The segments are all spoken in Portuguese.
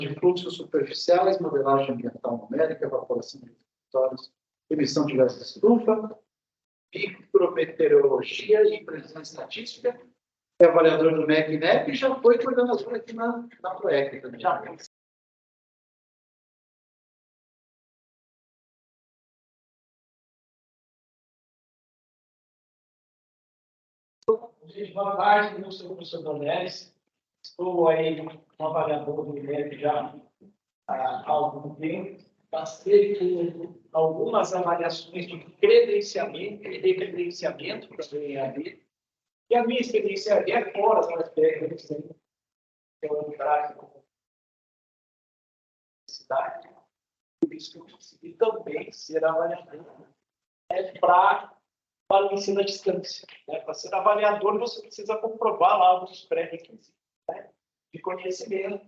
de fluxos superficiais, modelagem ambiental numérica, evaporação de territórios, emissão de gases de estufa, micrometeorologia e previsão estatística, é avaliador do MEC e NEP e já foi coordenador aqui na PROEC também. Já. Boa tarde, eu sou o professor Donelis, estou aí como avaliador do INEP já há algum tempo, passei por algumas avaliações de credenciamento e recredenciamento para o EAD, e a minha experiência é fora das técnicas, que é um tráfego de cidade, por isso que eu consegui também ser avaliador para o ensino à distância. Né? Para ser avaliador, você precisa comprovar lá alguns pré-requisitos, né, de conhecimento,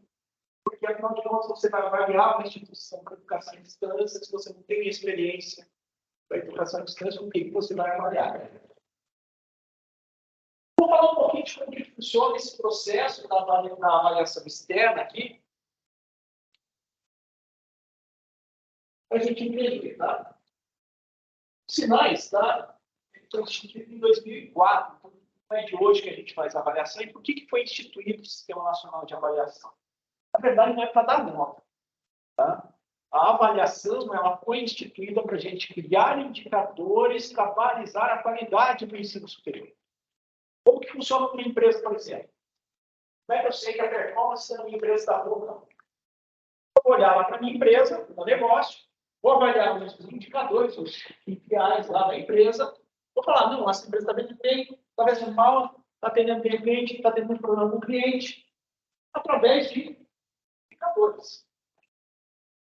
porque, afinal de contas, você vai avaliar uma instituição para educação à distância, se você não tem experiência para educação à distância, o que você vai avaliar? Vou falar um pouquinho de como que funciona esse processo da avaliação externa aqui, para a gente entender, tá? Sinais, tá? Foi instituído em 2004, então não é de hoje que a gente faz a avaliação. E por que foi instituído o Sistema Nacional de Avaliação? Na verdade, não é para dar nota. Tá? A avaliação ela foi instituída para a gente criar indicadores para balizar a qualidade do ensino superior. Como que funciona uma empresa, por exemplo? Como é que eu sei que a performance da minha empresa está boa? Não. Eu vou olhar lá para a minha empresa, para o negócio, vou avaliar os indicadores, os KPIs lá da empresa. Vou falar, não, essa empresa está vendendo bem, está vendendo mal, está atendendo bem o cliente, está tendo um problema com o cliente, através de indicadores.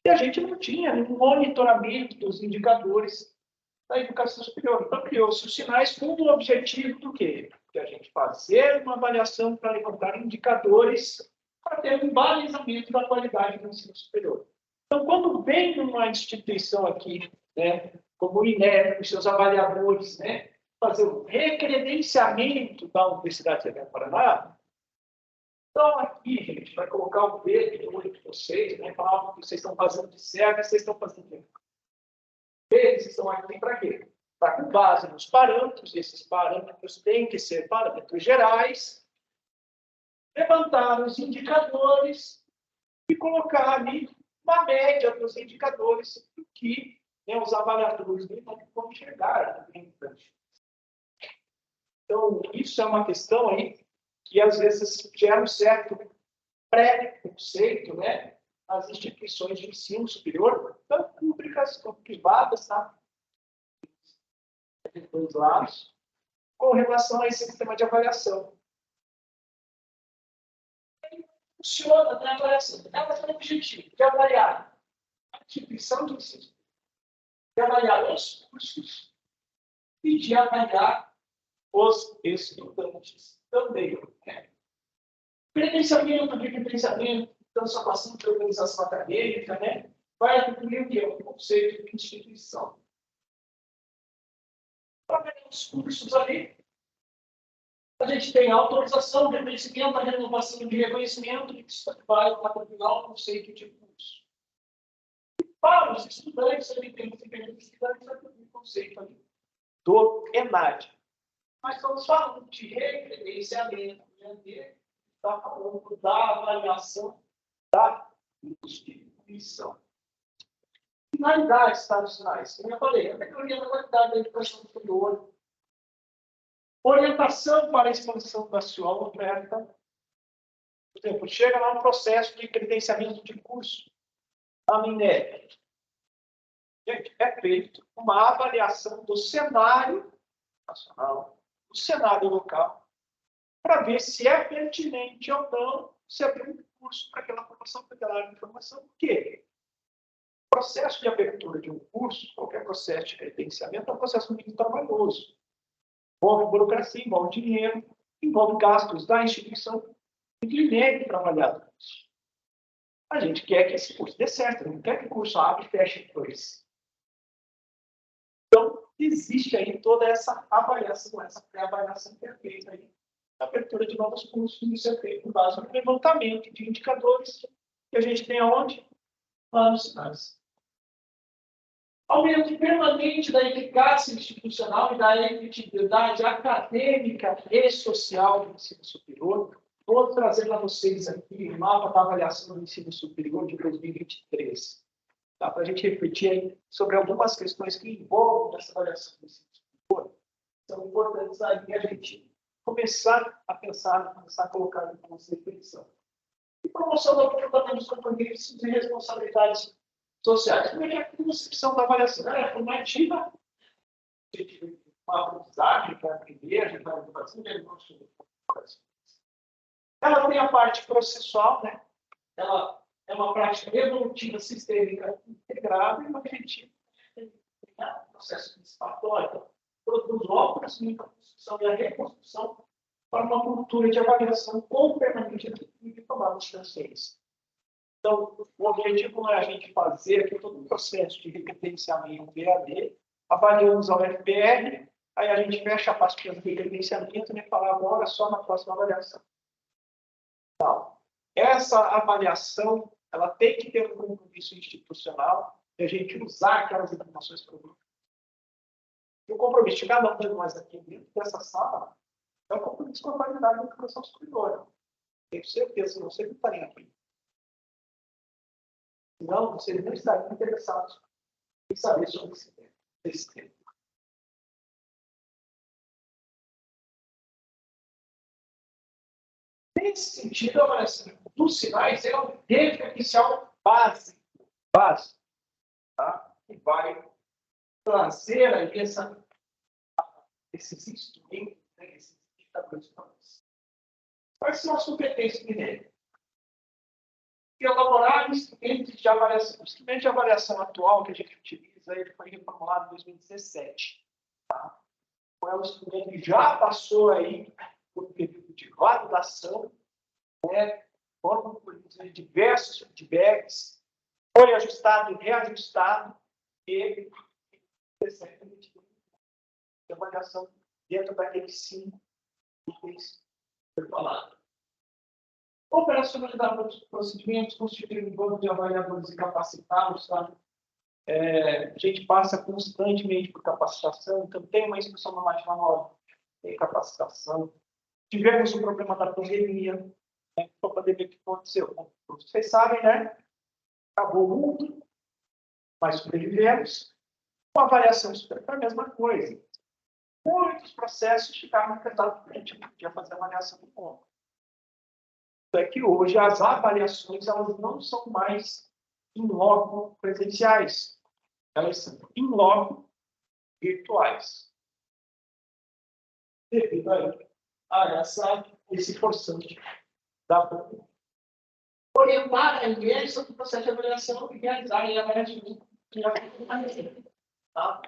E a gente não tinha um monitoramento dos indicadores da educação superior. Então, criou-se os sinais com o objetivo do quê? De a gente fazer uma avaliação para levantar indicadores para ter um balizamento da qualidade do ensino superior. Então, quando vem uma instituição aqui, né, como o INEP, os seus avaliadores, né, fazer o recredenciamento da Universidade Federal do Paraná, então aqui, gente, vai colocar o dedo no olho de vocês, né, falar o que vocês estão fazendo de certo, vocês estão fazendo de errado. Eles estão aqui para quê? Para, com base nos parâmetros, esses parâmetros têm que ser parâmetros gerais, levantar os indicadores e colocar ali uma média dos indicadores que, né, os avaliadores vão chegar. Então, isso é uma questão aí que, às vezes, gera um certo pré-conceito, né, nas instituições de ensino superior, tanto públicas quanto privadas, tá? Dos dois lados, com relação a esse sistema de avaliação. Funciona na avaliação. Ela tem o objetivo de avaliar a instituição de ensino, de avaliar os cursos e de avaliar os estudantes também. Né? Credenciamento, transformação de organização acadêmica, né? Vai incluir o que é o conceito de instituição. Para ver os cursos ali, a gente tem a autorização, reconhecimento, a renovação de reconhecimento, que vai determinar o conceito de curso. Para os estudantes, a gente tem o conceito ali do ENAD. Mas estamos falando de recredenciamento, está falando da avaliação da instituição. Finalidades tradicionais. Como eu falei, a melhoria da qualidade da educação superior, orientação para a expansão da sua oferta. Por exemplo, chega lá um processo de credenciamento de curso, a MINEP. Gente, é feito uma avaliação do cenário nacional, do cenário local, para ver se é pertinente ou não se abrir um curso para aquela formação, para aquela área de formação. Por quê? O processo de abertura de um curso, qualquer processo de credenciamento, é um processo muito trabalhoso. Envolve burocracia, envolve dinheiro, envolve gastos da instituição e dinheiro de trabalhadores. A gente quer que esse curso dê certo, não quer que o curso abra e feche depois. Então, existe aí toda essa avaliação, essa pré-avaliação que é feita aí. A abertura de novos cursos, isso é feito com base no levantamento de indicadores que a gente tem aonde? Lá nos sinais. Aumento permanente da eficácia institucional e da efetividade acadêmica e social do ensino superior. Vou trazer para vocês aqui o mapa da avaliação do ensino superior de 2023. Tá? Para a gente refletir aí sobre algumas questões que envolvem essa avaliação do ensino superior. São importantes aí a gente começar a pensar, começar a colocar em reflexão. E promoção do comportamento dos compromissos e responsabilidades sociais. Como é que é a concepção da avaliação? Ela é formativa, uma aprendizagem para aprender, a gente vai ela tem a parte processual, né? Ela é uma prática evolutiva sistêmica integrada e o objetivo é o processo participatório. Produz obras de construção e a reconstrução para uma cultura de avaliação com permanente de tomada de consciência. Então, o objetivo não é a gente fazer aqui todo o processo de referenciamento EAD, avaliamos a UFPR, aí a gente fecha a pastinha de referenciamento e fala agora só na próxima avaliação. Então, essa avaliação, ela tem que ter um compromisso institucional de a gente usar aquelas informações para o grupo. E o compromisso de cada um de nós aqui dentro dessa sala é o compromisso com a qualidade da educação superior. Tenho certeza, não sei o que estaria aqui. Senão, vocês não estariam interessados em saber sobre esse tema. Nesse sentido, a avaliação dos sinais é um referencial básico, tá? Que vai trazer aí esses instrumentos, né, esses indicadores para nós. Quais são as competências dele? Elaborar instrumentos de avaliação. O instrumento de avaliação atual que a gente utiliza, ele foi reformulado em 2017. Tá? É um instrumento que já passou aí por um período de validação, né? Foram diversos feedbacks, foi ajustado, reajustado, e recentemente de avaliação dentro daqueles 5 itens que foi falado. Operacionalidade dos procedimentos, constituir um banco de avaliadores e capacitados, tá? A gente passa constantemente por capacitação, então tem uma instrução normativa nova, tem capacitação. Tivemos o problema da pandemia, né? A pandemia que aconteceu, vocês sabem, né? Acabou o mundo, mas sobrevivemos. Com a avaliação foi a mesma coisa. Muitos processos ficaram afetados porque a gente não podia fazer avaliação do ponto. É que hoje as avaliações elas não são mais em loco presenciais, elas são em loco virtuais. Devido a esse forçante da pandemia. Orientar a IES sobre o processo de avaliação e realizar a avaliação que já foi tá?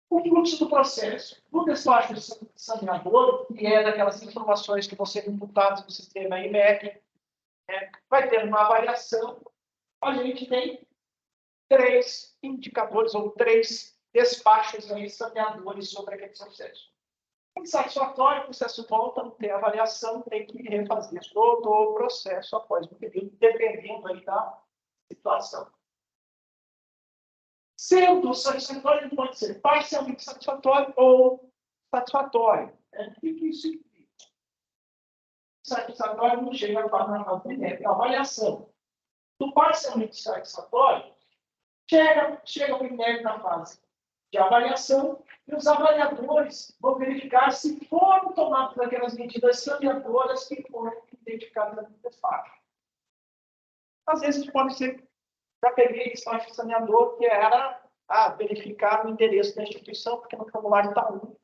O fluxo do processo. No despacho do examinador, que é daquelas informações que vão ser imputadas no sistema IMEC, né, vai ter uma avaliação. A gente tem 3 indicadores ou 3 despachos examinadores sobre aquele processo. Insatisfatório, o processo volta, não tem avaliação, tem que refazer todo o processo após um período, dependendo aí da situação. Sendo satisfatório, pode ser parcialmente satisfatório ou satisfatório. O que isso implica? Satisfatório não chega a avaliação. Do parcialmente satisfatório, chega o INEP na fase de avaliação e os avaliadores vão verificar se foram tomadas aquelas medidas saneadoras que foram identificadas no despacho. Às vezes pode ser. Já peguei despacho saneador, que era verificar o endereço da instituição, porque no formulário está um,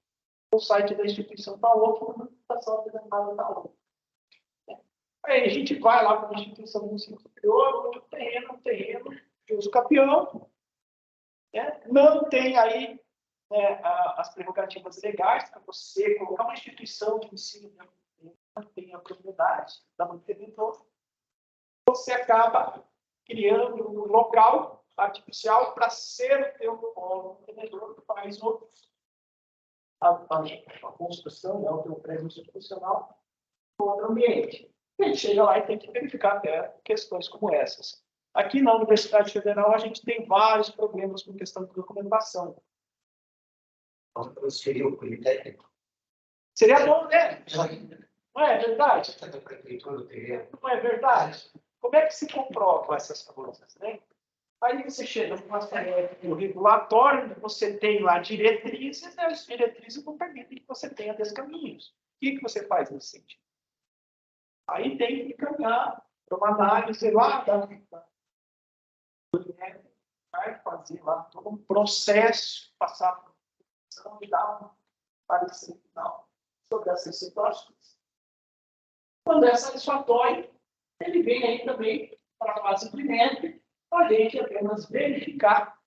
no site da instituição está outro, na documentação apresentada está outro. Aí a gente vai lá para a instituição do ensino superior, onde o terreno de uso capião, né? Não tem aí as prerrogativas legais para você colocar uma instituição de ensino, não tem a propriedade da mantenedora. Você acaba criando um local artificial para ser o teu polo mantenedor que faz a construção, o teu prédio institucional, no outro ambiente. A gente chega lá e tem que verificar até questões como essas. Aqui na Universidade Federal, a gente tem vários problemas com questão de documentação. Então, seria o politécnico. Seria bom, né? Não é verdade? Da prefeitura teria. Não é verdade? Como é que se comprova essas coisas, né? Aí você chega numa tarefa do regulatório, você tem lá diretrizes, e as diretrizes não permitem que você tenha descaminhos. O que você faz nesse sentido? Aí tem que caminhar para uma análise lá vai fazer lá todo um processo, passar por uma e dar um parecer final sobre essas situações. Quando é satisfatório, ele vem aí também para a fase primeira, para a gente apenas verificar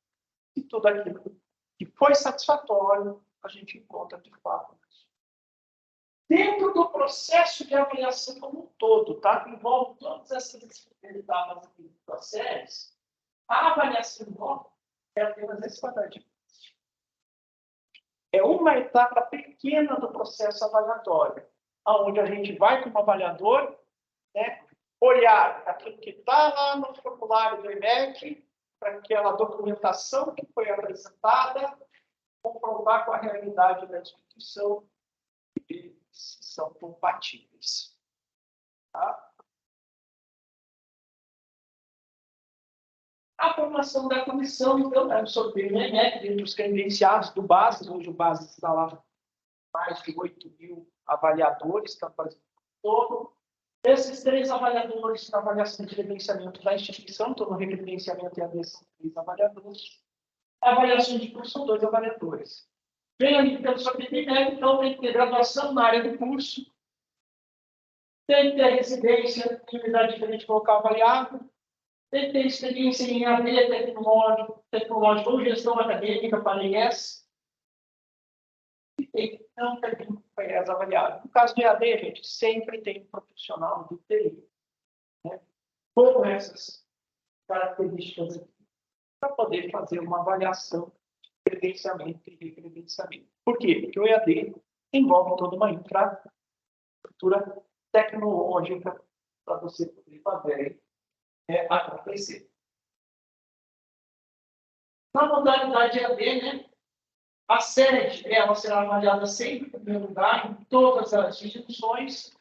se tudo aquilo que foi satisfatório, a gente encontra de fato. Dentro do processo de avaliação como um todo, tá? Que envolve todas essas etapas das séries, a avaliação é apenas esse quadradinho. É uma etapa pequena do processo avaliatório, onde a gente vai como avaliador, né, olhar aquilo que está lá no formulário do IMEC, para aquela documentação que foi apresentada, comprovar com a realidade da instituição e se são compatíveis. Tá? A formação da comissão, então, é sobre o IMEC, dentro dos credenciados do BASES. Hoje o BASES está lá mais de 8.000 avaliadores, está fazendo todo. Esses 3 avaliadores na avaliação de credenciamento da instituição, então no recredenciamento e adesão, 3 avaliadores. A avaliação de curso são 2 avaliadores. Vem ali pelo sobretenimento, então tem que ter graduação na área do curso, tem que ter residência em unidade diferente do local avaliado, tem que ter experiência em AD tecnológico ou gestão acadêmica para IES, e tem que não ter IES avaliado. No caso de AD, gente, sempre tem um profissional de TI, né, com essas características aqui, para poder fazer uma avaliação de credenciamento e recredenciamento. Por quê? Porque o EAD envolve toda uma infraestrutura tecnológica para você poder fazer acontecer. Na modalidade EAD, né, a sede ela será avaliada sempre em primeiro lugar em todas as instituições.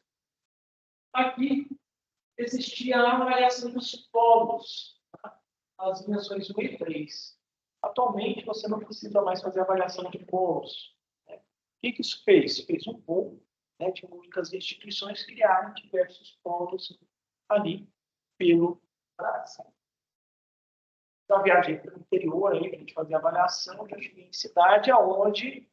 Aqui existia a avaliação dos polos, tá? As dimensões 1 e 3. Atualmente, você não precisa mais fazer avaliação de polos. Né? O que isso fez? Fez um pool, né, de muitas instituições criaram diversos polos ali pelo Brasil. Da viagem para o interior, aí, a gente fazia avaliação, já cheguei em cidade onde,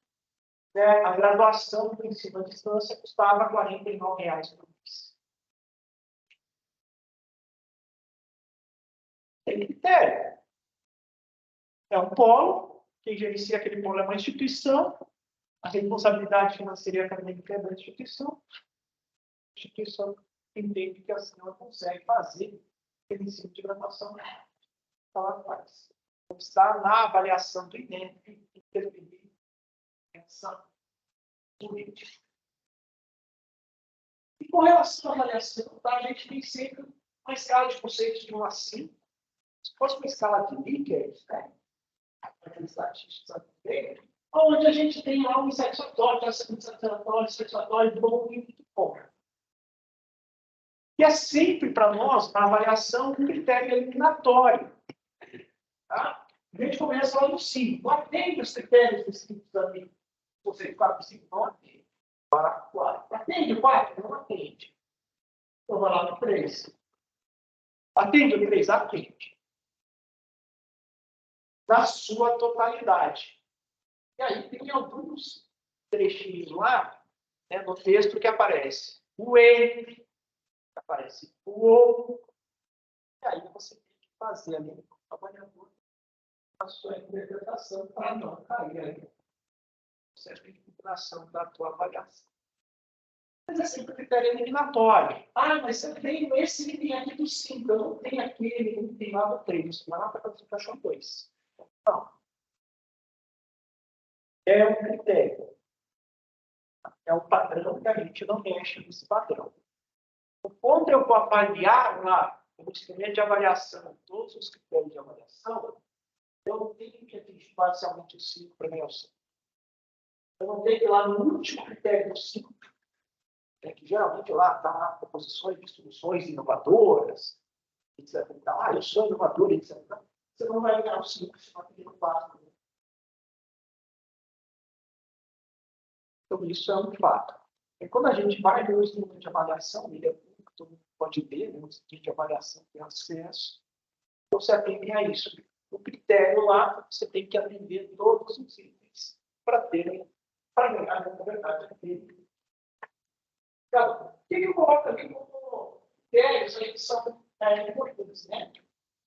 né, a graduação do ensino à distância custava R$ 49 por mês. Tem critério. É um polo, quem gerencia aquele polo é uma instituição, a responsabilidade financeira e acadêmica é da instituição. A instituição entende que assim ela consegue fazer aquele ensino de graduação que ela faz. Então, está na avaliação do INEP interferir essa política. E com relação à avaliação, tá, a gente tem sempre uma escala de conceitos de 1 a 5. Se fosse uma escala de Likert, né, estatística, onde a gente tem algo insatisfatório, satisfatório, bom e muito bom. E é sempre para nós, na avaliação, um critério eliminatório. Tá? A gente começa lá no 5. Atende os critérios descritos ali. Você 4, 5, não atende. Para 4. Atende o 4? Não atende. Então vai lá no 3. Atende o 3? Atende. Na sua totalidade. E aí tem alguns trechinhos lá, né, no texto que aparece o entre, aparece o ou, e aí você tem que fazer ali no avaliador a sua interpretação para não cair aí no processo de interpretação da tua avaliação. Mas é sempre critério eliminatório. Ah, mas eu tenho esse item aqui do 5, eu não tenho aquele, não tem lá no 3, lá para fazer caixa 2. Não. É um critério. É um padrão que a gente não mexe nesse padrão. Quando eu vou avaliar lá, no instrumento de avaliação, todos os critérios de avaliação, eu não tenho que atingir parcialmente o 5 para ganhar o 5. Eu não tenho que ir lá no último critério do 5, que geralmente lá está lá proposições de soluções inovadoras, etc. Então, eu sou inovador, etc. Você não vai ganhar o 5, você vai pedir o 4. Então, isso é um fato. E quando a gente vai no instrumento de avaliação, ele é público, todo mundo pode ver, no instrumento de avaliação tem acesso, você atende a isso. O critério lá, você tem que atender todos os itens para ganhar, na verdade, aquele. Então, o que eu coloco ali como critérios aí que são importantes, né?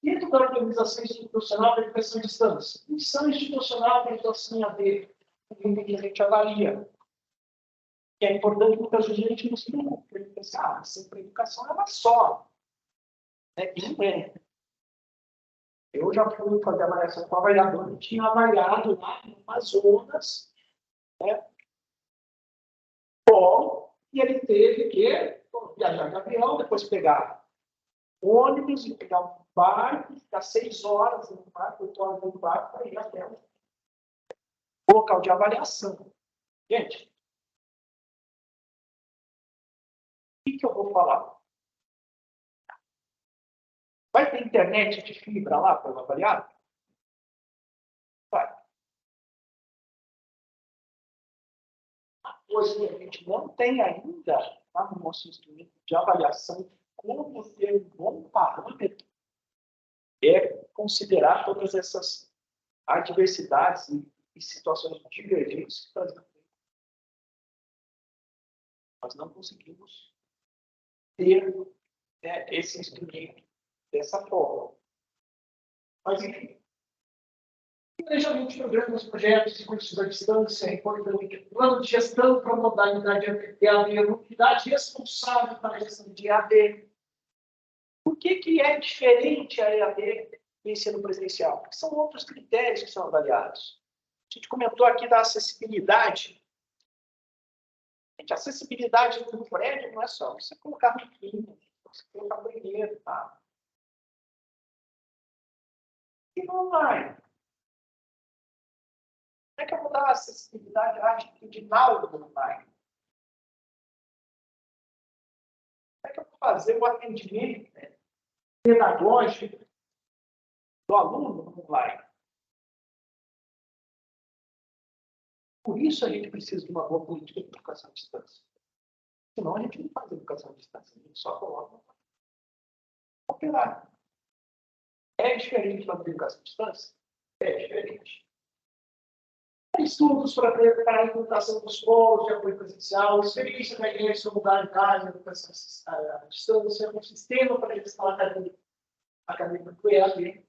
Dentro da organização institucional da educação à distância. Missão institucional da educação em AD, que a gente avalia. Que é importante porque às vezes a gente não se preocupa. A gente pensa, sempre a educação é uma só. E não é. Eu já fui fazer avaliação com o avaliador, e tinha avaliado lá em Amazonas, e ele teve que viajar de avião, depois pegar ônibus e pegar um barco, ficar 6 horas no barco, 8 horas no barco, para ir até o local de avaliação. Gente, o que eu vou falar? Vai ter internet de fibra lá para eu avaliar? Vai. Hoje a gente não tem ainda, tá, no nosso instrumento de avaliação, como ter um bom parâmetro é considerar todas essas adversidades e situações divergentes que nós não conseguimos ter esse instrumento dessa forma. Mas, enfim, planejamento de programas, projetos e cursos à distância é importante. Plano de gestão para a modalidade EAD, a unidade responsável para a gestão de EAD. Por que é diferente a EAD do ensino presencial? Porque são outros critérios que são avaliados. A gente comentou aqui da acessibilidade. Gente, a acessibilidade no prédio não é só você colocar riquinho, você colocar banheiro, tá? E no online? Como é que eu vou dar acessibilidade atitudinal no online? Como é que eu vou fazer o atendimento pedagógico do aluno no online? Por isso a gente precisa de uma boa política de educação à distância. Senão a gente não faz educação à distância, a gente só coloca operar. É diferente da educação à distância? É diferente. Estudos para preparar a implantação dos polos de apoio presencial, experiência da igreja no lugar em casa, educação à distância, um sistema para gestão acadêmica do EAD,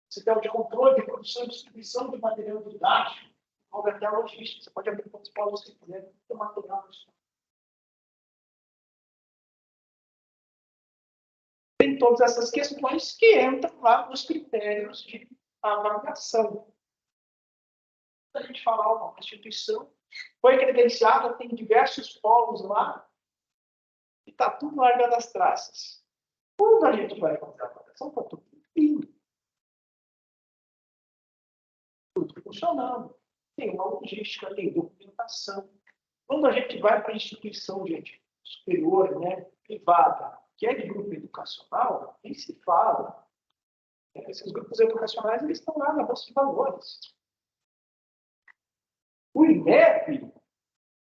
sistema de controle de produção e distribuição de material didático, até a logística. Você pode abrir quantos polos você quiser, ter material disso. Tem todas essas questões que entram lá nos critérios de avaliação. A gente falar uma instituição foi credenciada, tem diversos polos lá, e está tudo largado as traças. Quando a gente vai fazer a avaliação, está tudo lindo. Tudo funcionando. Tem uma logística, tem documentação. Quando a gente vai para a instituição, gente, superior, privada, que é de grupo educacional, nem se fala. Esses grupos educacionais, eles estão lá na Bolsa de Valores. O INEP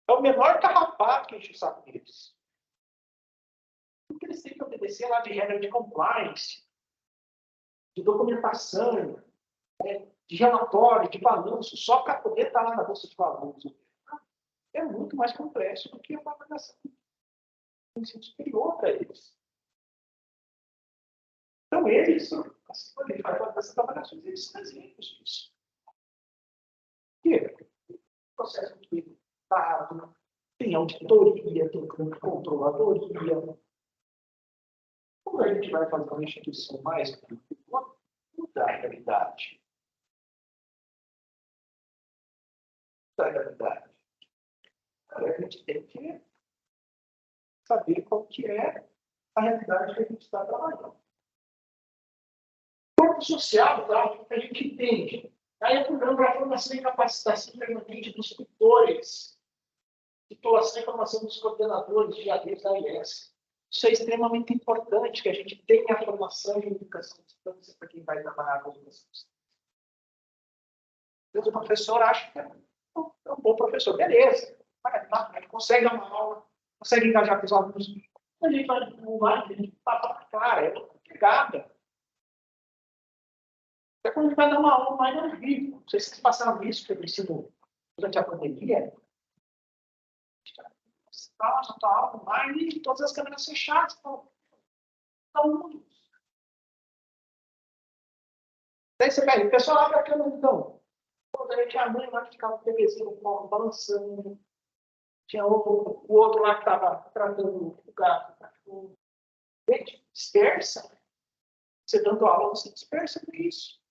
é o menor carrapato que enche o saco deles. Porque eles têm que obedecer lá de regra de compliance, de documentação, de relatório, de balanço, só para poder estar lá na Bolsa de Valores. É muito mais complexo do que uma avaliação do ensino superior para eles. Então, eles, assim, quando a gente vai fazer essas avaliações, eles são exemplos disso. O processo muito bem dado, tem auditoria, tem controladoria. Quando a gente vai fazer uma instituição mais muda a realidade. Muda a realidade. A gente tem que saber qual que é a realidade que a gente está trabalhando. Corpo social, tá? A gente entende. Aí o programa para formação e capacitação permanente dos tutores, titulação e formação dos coordenadores de ADs da IES. Isso é extremamente importante, que a gente tenha a formação de educação à distância para quem vai trabalhar com educação à distância. O professor acha que é um bom professor. Beleza. Ele consegue dar uma aula, consegue engajar com os alunos. A gente vai para cara, é outra pegada. Até quando a gente vai dar uma aula mais ao vivo. Não sei se vocês passaram isso, que eu ensino durante a pandemia. Já está aula online e todas as câmeras fechadas. Então, daí você pega, o pessoal abre a câmera, então. Daí tinha a mãe lá que ficava com o bebezinho no colo, balançando. Tinha o outro lá que estava tratando o gato. Gente, dispersa. Você dando aula, você dispersa por isso.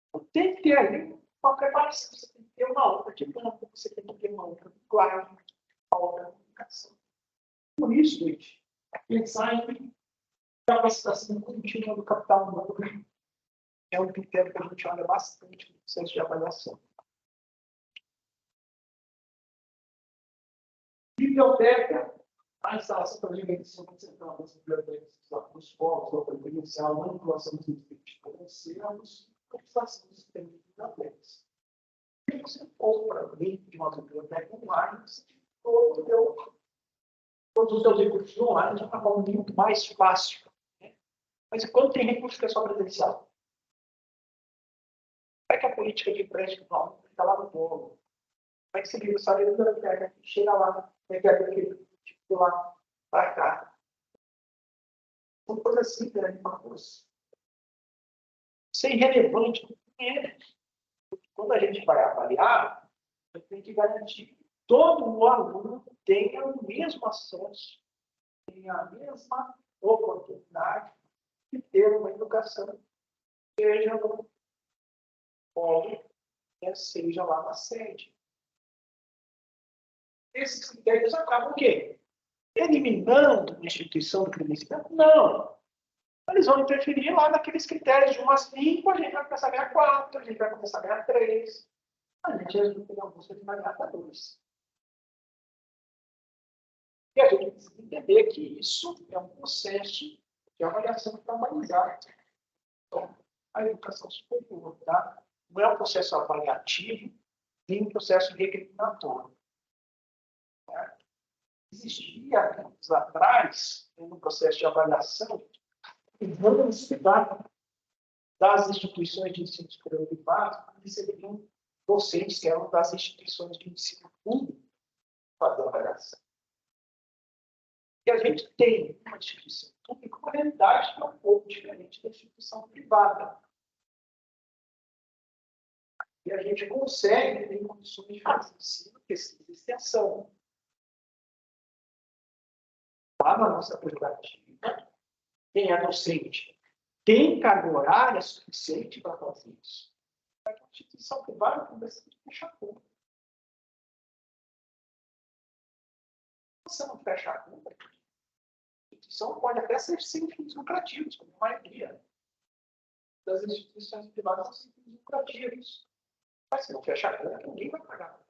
Então, tem que ter ali uma preparação. Você tem que ter uma outra dinâmica, você tem que ter uma outra linguagem, uma outra comunicação. Por isso, gente, pensar em capacitação contínua do capital humano é um critério que a gente olha bastante no processo de avaliação. Biblioteca, a instalação para a dimensão central das bibliotecas dos povos, ou preferencial, manipulação dos diferenciados, utilização dos sistemas de bibliotecas. Se você compra dentro de uma biblioteca online, você tem todos os seus recursos online já está muito mais fácil. Né? Mas quando tem recurso que é só presencial? Como é que a política de empréstimo está lá no bolo? Como é que você vive essa biblioteca? Chega lá, de lá para cá. Uma coisa assim, né? Uma coisa. Isso é irrelevante. Quando a gente vai avaliar, a gente tem que garantir que todo o aluno tenha o mesmo acesso, tenha a mesma oportunidade de ter uma educação, seja no polo, seja lá na sede. Esses critérios acabam o quê? Eliminando a instituição do credenciamento? Não. Eles vão interferir lá naqueles critérios de 1 a 5, a gente vai começar a ganhar 4, a gente vai começar a ganhar 3. A gente resolve ter uma busca de mais ganhar 2. E a gente precisa entender que isso é um processo de avaliação trabalhizada. Então, a educação superior, tá? Não é um processo avaliativo, nem um processo recriminatório. Tá? Existia, anos atrás, no processo de avaliação, vamos das instituições de ensino superior privado, receberiam docentes que eram das instituições de ensino público para a avaliação. E a gente tem uma instituição pública, uma realidade que é um pouco diferente da instituição privada. E a gente consegue ter condições de fazer ensino, pesquisa e extensão. Lá na nossa prerrogativa, quem é docente tem carga horária suficiente para fazer isso. A instituição privada começa a fechar a conta. Se você não fecha a conta, a instituição pode até ser sem fins lucrativos, como a maioria das instituições privadas são sem fins lucrativos. Mas se não fechar a conta, ninguém vai pagar.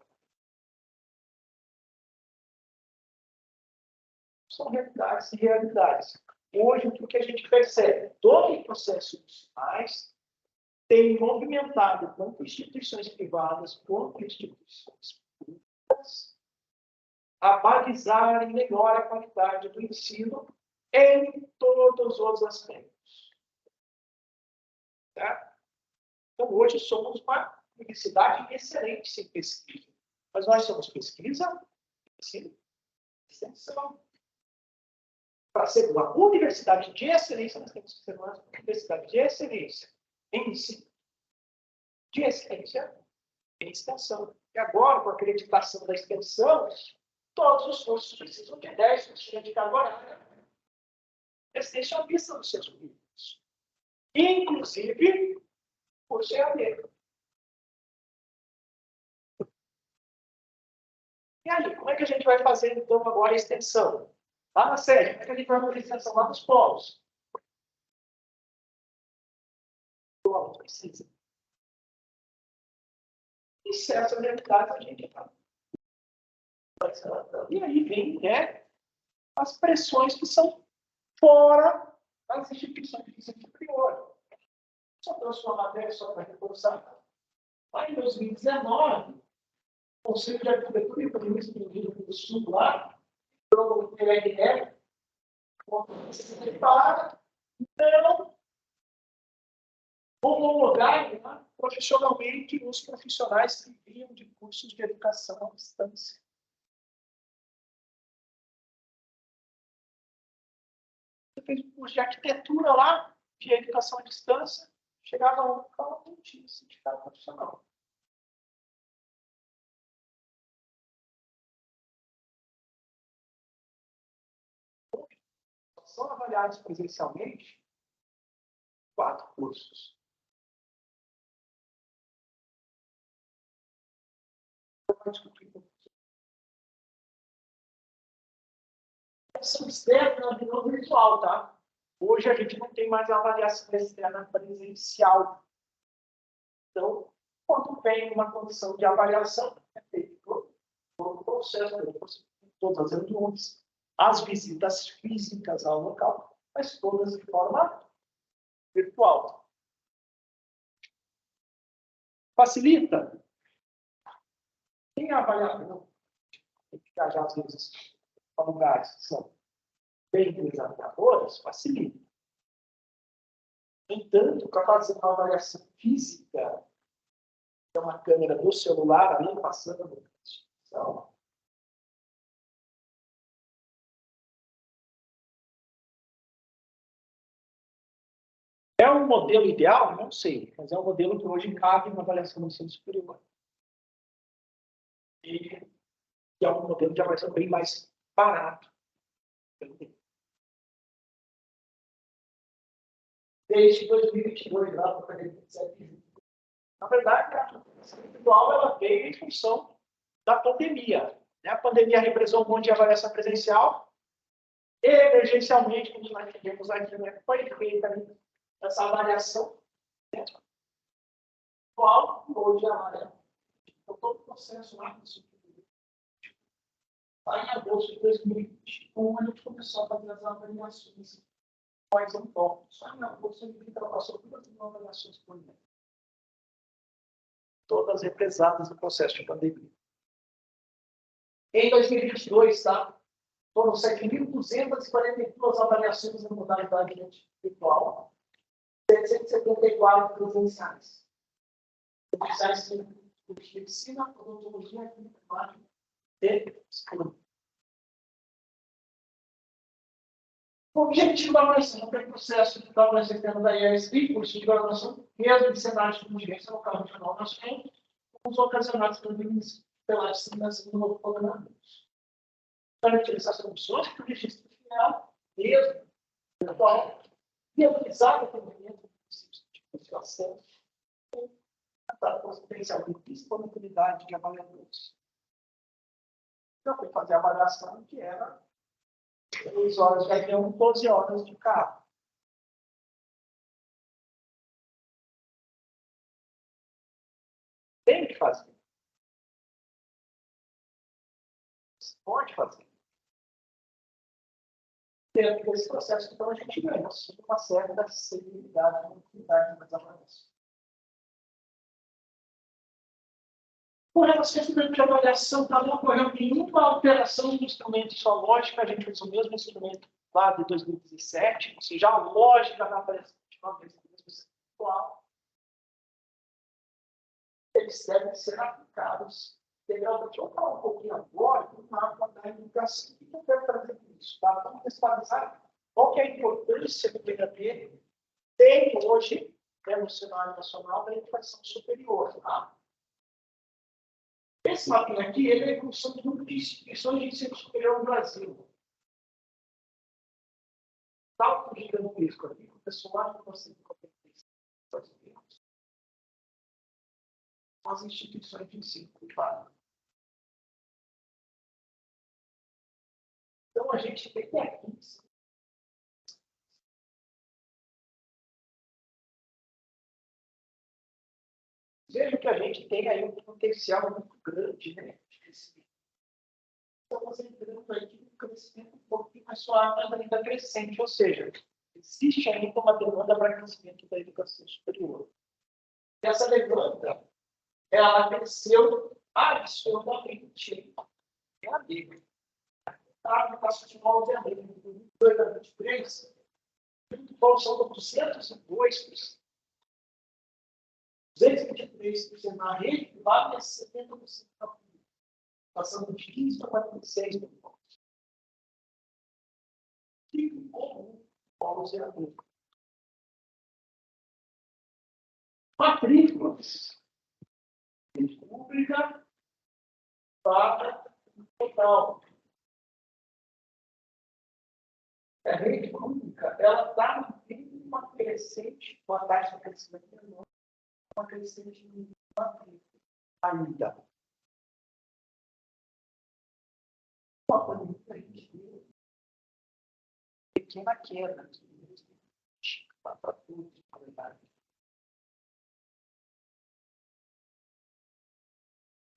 São realidades e realidades. Hoje, o que a gente percebe? Todo o processo de sinais tem movimentado tanto instituições privadas quanto instituições públicas a balizarem melhor a qualidade do ensino em todos os aspectos. Tá? Então, hoje somos uma universidade excelente em pesquisa. Mas nós somos pesquisa, ensino, extensão. Para ser uma universidade de excelência, nós temos que ser uma universidade de excelência em ensino, de excelência em extensão. E agora, com a acreditação da extensão, todos os cursos precisam de 10% de carga horária extensionista dos seus currículos. Inclusive, por CAD. E aí, como é que a gente vai fazer, então, agora a extensão? Lá na sede, como é que a gente vai fazer a extensão lá nos polos? Precisa. E certas realidades a gente está. E aí vem, né, as pressões que são fora das instituições de ensino superior. Só trouxe uma matéria só para reforçar. Lá em 2019, o Conselho de Arquitetura e Urbanismo do Rio Grande do Sul, lá, o TRE, para não homologar, né, profissionalmente os profissionais que vinham de cursos de educação à distância. Você fez um curso de arquitetura lá, de educação à distância, chegava lá no carro, não tinha certificado profissional. São avaliados presencialmente 4 cursos. Avaliação externa virou virtual, tá? Hoje a gente não tem mais a avaliação externa presencial. Então, quando vem uma condição de avaliação, é feito todo o processo, todas as reuniões, as visitas físicas ao local, mas todas de forma virtual. Facilita? Quem é avaliador? Tem que viajar, às vezes, para lugares que são bem desafiadores, facilita. No entanto, para fazer uma avaliação física, é uma câmera do celular ali passando na instituição. É um modelo ideal? Não sei, mas é um modelo que hoje cabe na avaliação do ensino superior. E é um modelo de avaliação bem mais barato. Desde 2022, lá para 2027. Na verdade, a avaliação individual ela veio em função da pandemia. A pandemia represou um monte de avaliação presencial. E, emergencialmente, como nós tivemos aqui, foi feita essa avaliação virtual, hoje a área. Então, todo o processo lá no Aí, em agosto de 2021, a gente começou a fazer as avaliações pós um pouco. Só em agosto, a gente passou por as avaliações por mês. Todas represadas no processo de pandemia. Em 2022, tá? Foram 7.242 avaliações na modalidade virtual, 774 presenciais. Presenciais de medicina, odontologia, clínica, e psicologia. O objetivo da avaliação é o processo de avaliação externa da IESB, curso de graduação, mesmo de cenário de contingência local regional nacional, os ocasionados pela disseminação do novo coronavírus. Para utilizar as condições do registro final, mesmo, virtual, e utilizar o conhecimento do princípio de consideração para a potencial de disponibilidade de avaliadores. Então, foi fazer a avaliação que era 3 horas de avião, 12 horas de carro. Tem que fazer. Você pode fazer. Dentro desse processo, então, a gente ganha uma certa acessibilidade, utilidade das avaliações. Com relação ao instrumento de avaliação, não ocorreu nenhuma alteração no instrumento de sua lógica. A gente usa o mesmo instrumento lá de 2017, ou seja, a lógica da avaliação de uma vez atual. Eles devem ser aplicados integralmente. Vou falar um pouquinho agora do mapa da educação. O que eu quero trazer com isso? Tá? Vamos visualizar qual que é a importância do PHD tem hoje, no cenário nacional, da educação superior. Tá? Esse mapinha aqui ele é em função do número de instituições de ensino superior no Brasil. Tal como diga no risco aqui, o pessoal não consegue competir. As instituições de ensino privado. Então, a gente tem aqui. Veja que a gente tem aí um potencial muito grande, né, de crescimento. Estamos entrando aí em um crescimento um pouquinho mais suave, mas ainda crescente, ou seja, existe ainda uma demanda para crescimento da educação superior. Essa demanda, ela cresceu absolutamente em abril. A educação de abril de 2023, são 202%. 223% na rede privada e 70% na pública, passando de 15 para 46%. Fico comum Paulo Zerador. Matrículas. Rede pública para total. A rede pública, ela está em uma crescente, uma taxa de crescimento menor, uma crescente de matrícula ainda. Uma pandemia a gente viu pequena queda aqui, para tudo, na verdade.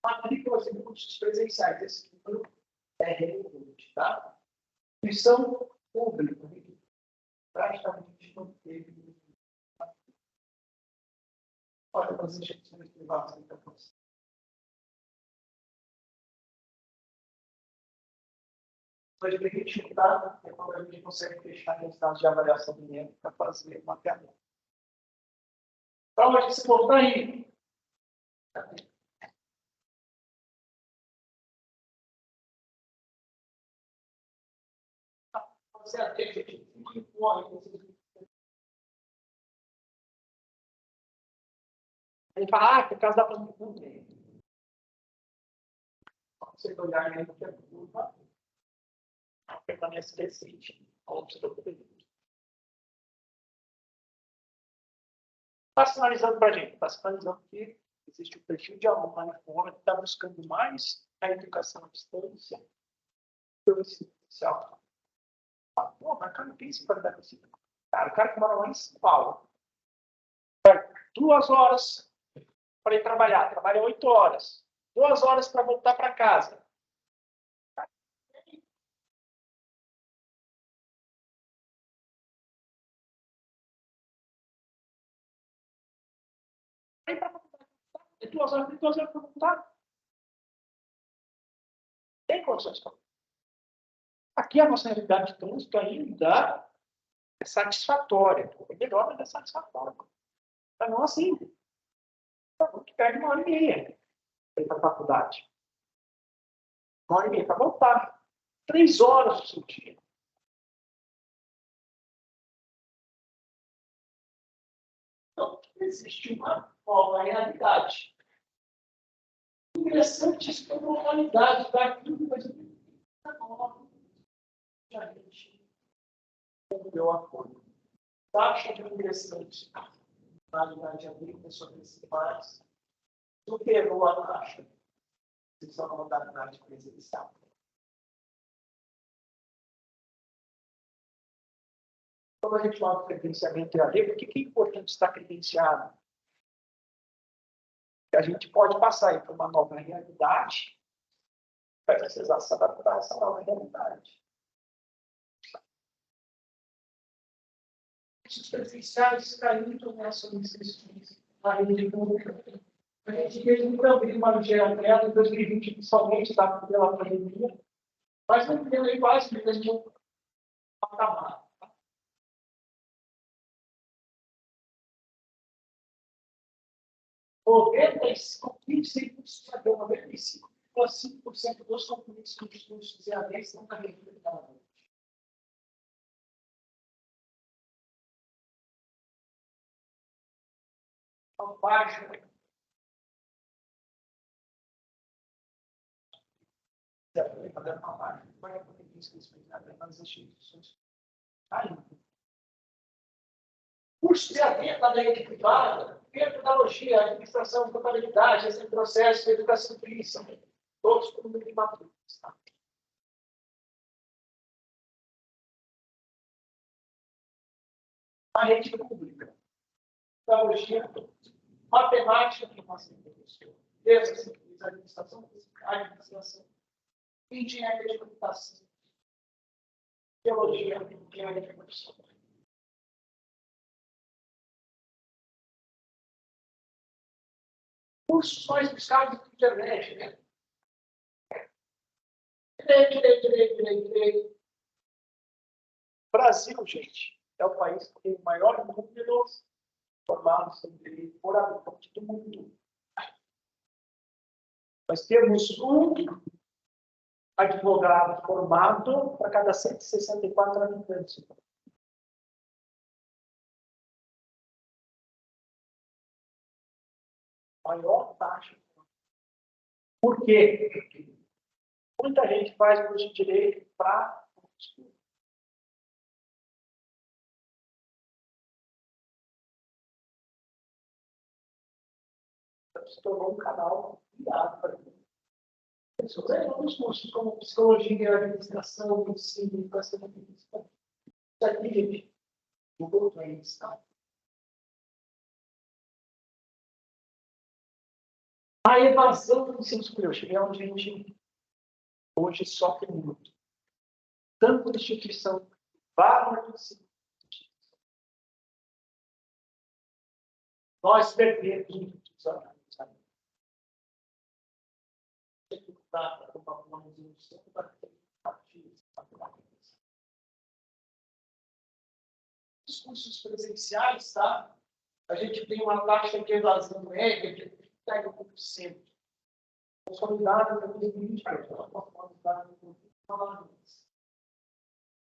Matrículas em cursos presenciais, esse número é relevante, tá? Missão pública, praticamente não teve. Olha, para as instituições privadas, então, mas a gente está, é quando a gente consegue fechar os dados de avaliação do INEM para fazer uma mapeamento. Então, a gente se voltar aí. Ele fala, por causa da pandemia. Você olhar aí no que é curva, permanece crescente ao longo do período. Está sinalizando para a gente, está sinalizando que existe um perfil de aluno lá fora que está buscando mais a educação à distância pelo ensino inicial. Pô, mas cara, não pensa em qualidade de ensino. Cara, o cara que mora lá em São Paulo, 2 horas para ir trabalhar, trabalha 8 horas, 2 horas para voltar para casa. Tem 2 horas, tem 2 horas para voltar. Tem condições para. Aqui a nossa realidade de trânsito ainda é satisfatória. É melhor, mas é satisfatória. Para nós, sim. Para que perde 1h30 para ir para a faculdade. 1h30 para voltar. 3 horas do seu dia. Então, existe uma nova realidade. Interessante isso, que é uma realidade daquilo, mas a gente não deu acordo. Taxa de ingressante na realidade agrícola sobre esse mais superou a taxa de sua modalidade presidencial. Quando a gente fala de credenciamento EAD, por que é importante estar credenciado? Porque a gente pode passar para uma nova realidade, vai precisar se adaptar a essa nova realidade. Os presenciais caindo nessa necessidade na rede pública. A gente fez um programa no GEA em 2020, principalmente pela pandemia, mas não tem quase o mesmo patamar. 95,5% dos concluintes dos cursos de EAD estão na rede privada. Então, baixa. Fazer uma baixa. Vai poder inscrições nas instituições. Ainda. Curso de EAD na rede privada, pedagogia, administração, contabilidade, esse processo de educação física, todos com número de matrículas. a rede pública, pedagogia, matemática, formação de professor, administração, engenharia de computação, teologia, engenharia de computação. Cursos mais buscados na internet, né? Direito. Brasil, gente, é o país que tem o maior número formados em direito por habitante do mundo. Nós temos um advogado formado para cada 164 habitantes. Maior taxa. Por quê? Muita gente faz curso de direito para estudo. Se tornou um canal virado para mim. Outros cursos como psicologia, administração, ensino, educação física. Isso aqui, gente, Google Trends, tá? A evasão do ensino superior é onde a gente hoje sofre muito. Tanto na instituição privada quanto ensino. Nós perdemos muitos anos. Os cursos presenciais, tá? A gente tem uma taxa de evasão média de 30%. Consolidada no 2020,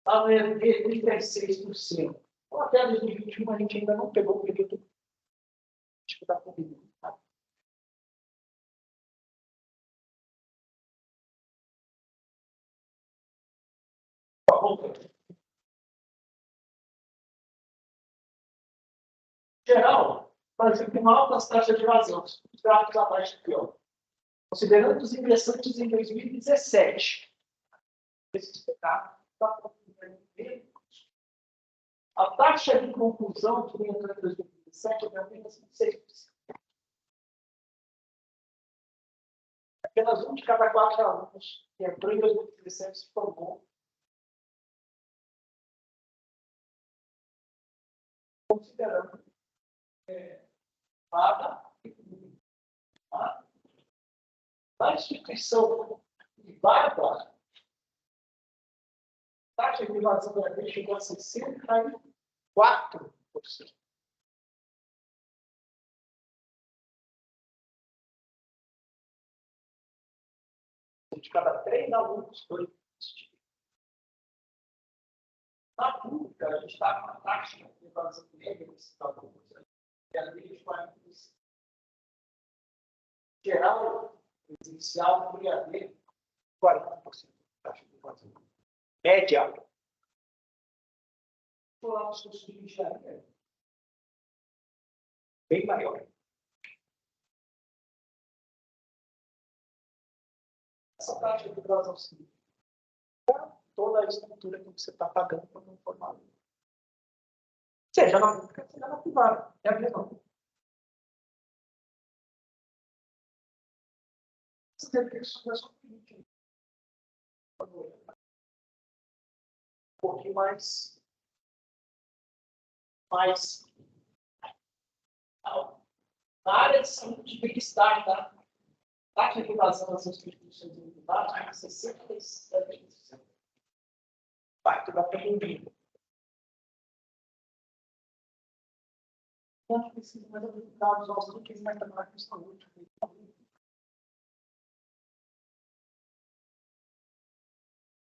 a UERJ 36%. Até 2021 a gente ainda não pegou o período da Covid. Tá? Em geral, o Brasil tem altas taxas de evasão, os gráficos abaixo do pior. Considerando os ingressantes em 2017, a taxa de conclusão que entrou em 2017 é apenas 6%. Apenas um de cada 4 alunos que entrou em 2017 se formou. Considerando na instituição privada, a taxa de evasão da lei chegou a 64%. De cada 3 alunos foi investido. Na pública, a gente está com uma taxa de evasão média desses alunos, que é a lei de 40%. Geral, presencial, por EAD, 40% de taxa de evasão. Média. Vou lá nos cursos de engenharia. Bem maior. Essa taxa de evasão significa toda a estrutura que você está pagando para não formar. Seja na pública, seja na privada. É a mesma coisa. Você tem que estudar sobre isso. Um pouquinho mais na área de saúde e bem-estar, tá? Taxa de evasão das instituições universitárias é 67%. Parte da pandemia. Não precisa mais dados aos núcleos, mas também na questão útil.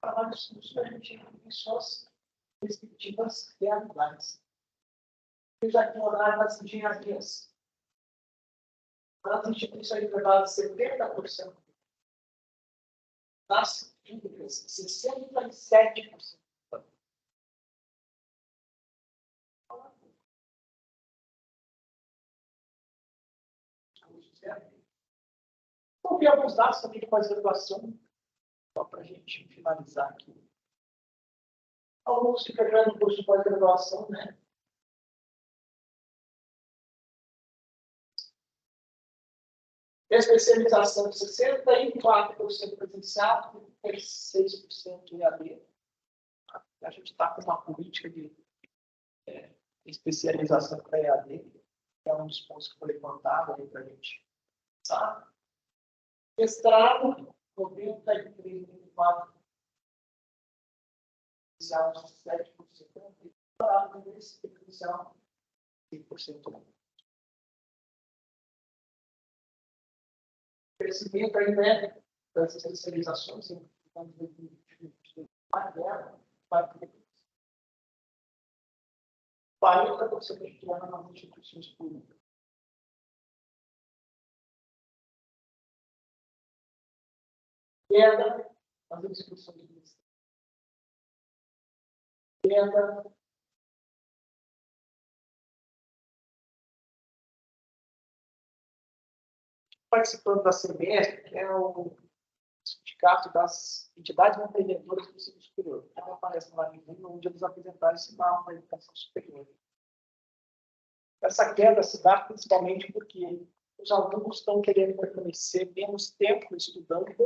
Para vários cursos, a gente tem suas respectivas realidades. Eu já tenho horário das engenharias. Nas instituições privadas, 70%. Nas públicas, 67%. Então, tem alguns dados também de pós-graduação, só para a gente finalizar aqui. Alguns ficam já no curso de pós-graduação, né? Especialização de 64% presencial e 6% EAD. A gente está com uma política de especialização para EAD, que é um dos pontos que foi levantado aí para a gente pensar. Mestrado, 93,4%, inicial 7%, e doutorado inicial 5%. Crescimento aí, né, das especializações, em 2020, mais dela, 40% de estudantes nas instituições públicas. Queda nas instituições de ensino. Queda participando da semestre, que é o sindicato das entidades empreendedoras do ensino superior. Ela aparece lá em junho, onde eles apresentaram esse mapa da educação superior. Essa queda se dá principalmente porque os alunos estão querendo permanecer menos tempo estudando e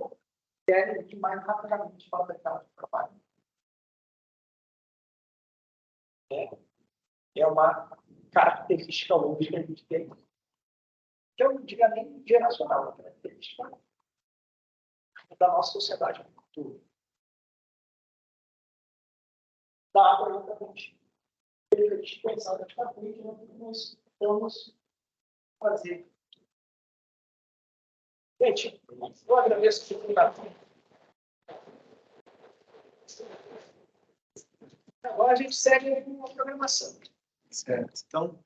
querem ir mais rapidamente para o mercado de trabalho. É uma característica hoje que a gente tem, que eu não diria nem geracional, é uma característica da nossa sociedade no futuro. Dá para a gente pensar praticamente no que nós vamos fazer. Gente, eu agradeço por tudo. Agora a gente segue com a programação. Certo. Então,